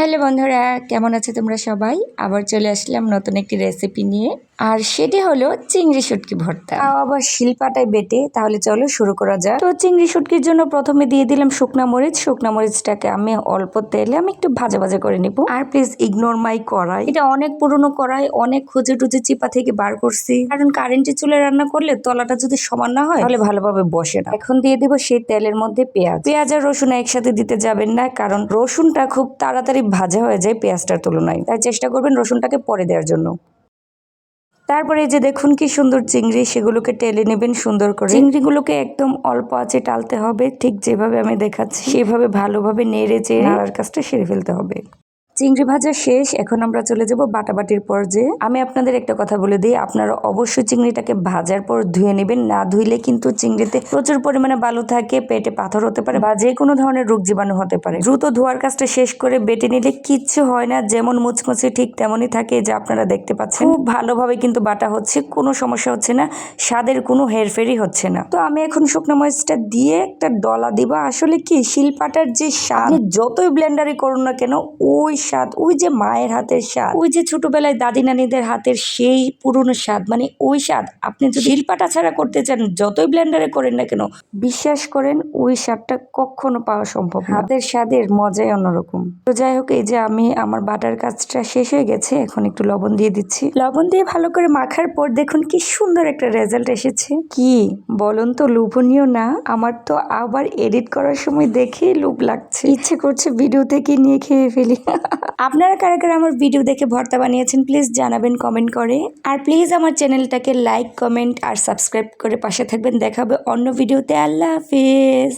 Hello বন্ধুরা, কেমন আছো তোমরা সবাই? আবার চলে আসলাম নতুন একটি রেসিপি নিয়ে। আর সেটি হলো চিংড়ি শুটকি ভর্তা, আবার শিলপাটায় বেটে। তাহলে চলো শুরু করা যাক। তো চিংড়ি শুটকির জন্য প্রথমে দিয়ে দিলাম শুকনা মরিচ। শুকনা মরিচটাকে আমি অল্প তেলে আমি একটু ভাজা ভাজা করে নিব। আর প্লিজ ইগনোর মাই কড়াই, এটা অনেক পুরনো কড়াই, অনেক খুঁজে টুজে চিপা থেকে বার করছি। কারণ কারেন্টের চুলে রান্না করলে তলাটা যদি সমান না হয় তাহলে ভালোভাবে বসে না। এখন দিয়ে দিব সেই তেলের মধ্যে পেঁয়াজ আর রসুন একসাথে দিতে যাবেন না, কারণ রসুনটা খুব তাড়াতাড়ি ভাজা হয়ে যায় পেঁয়াজটার তুলনায়। তাই চেষ্টা করবেন রসুনটাকে পরে দেওয়ার জন্য। তারপরে এই যে দেখুন কি সুন্দর চিংড়ি, সেগুলোকে টেলে নেবেন সুন্দর করে। চিংড়িগুলোকে একদম অল্প আঁচে টালতে হবে, ঠিক যেভাবে আমি দেখাচ্ছি সেভাবে ভালোভাবে নেড়ে চেড়ে নাড়ার কাজটা সেরে ফেলতে হবে। চিংড়ি ভাজা শেষ, এখন আমরা চলে যাব বাটাবাটির পর্যায়ে। আমি আপনাদের একটা কথা বলে দিই, আপনারা অবশ্যই চিংড়িটাকে ভাজার পর ধুয়ে নেবেন। না ধুইলে কিন্তু চিংড়িতে প্রচুর পরিমাণে বালু থাকে, পেটে পাথর হতে পারে বা যে কোনো ধরনের রোগ জীবাণু হতে পারে। দ্রুত ধোয়ার কাজটা শেষ করে বেটে নিলে কিচ্ছু হয় না, যেমন মুচমুচে ঠিক তেমনই থাকে। যে আপনারা দেখতে পাচ্ছেন খুব ভালোভাবে কিন্তু বাটা হচ্ছে, কোনো সমস্যা হচ্ছে না, স্বাদের কোনো হেরফেরই হচ্ছে না। তো আমি এখন শুকনো মরিচটা দিয়ে একটা ডলা দিব। আসলে কি শিলপাটার যে স্বাদ, যতই ব্লেন্ডারে করুন না কেন, ওই স্বাদ, ওই যে মায়ের হাতের স্বাদ, ওই যে ছোটবেলায় দাদি নানিদের হাতের সেই পুরনো স্বাদ, মানে ওই স্বাদ আপনি যদি শিলপাটা ছাড়া করতে চান, যতই ব্লেন্ডারে করেন না কেন, বিশ্বাস করেন ওই স্বাদটা কখনো পাওয়া সম্ভব না। হাতের স্বাদের মজাই অন্যরকম। তো যাই হোক, এই যে আমি আমার বাটার কাজটা শেষ হয়ে গেছে, এখন একটু লবণ দিয়ে দিচ্ছি। লবণ দিয়ে ভালো করে মাখার পর দেখুন কি সুন্দর একটা রেজাল্ট এসেছে। কি বলুন তো, লোভনীয় না? আমার তো আবার এডিট করার সময় দেখেই লোভ লাগছে, ইচ্ছে করছে ভিডিও থেকে নিয়ে খেয়ে ফেলি। আপনারা কারা কারা আমার ভিডিও দেখে ভর্তা বানিয়েছেন প্লিজ জানাবেন কমেন্ট করে। আর প্লিজ আমার চ্যানেলটাকে লাইক, কমেন্ট আর সাবস্ক্রাইব করে পাশে থাকবেন। দেখা হবে অন্য ভিডিওতে। আল্লাহ হাফেজ।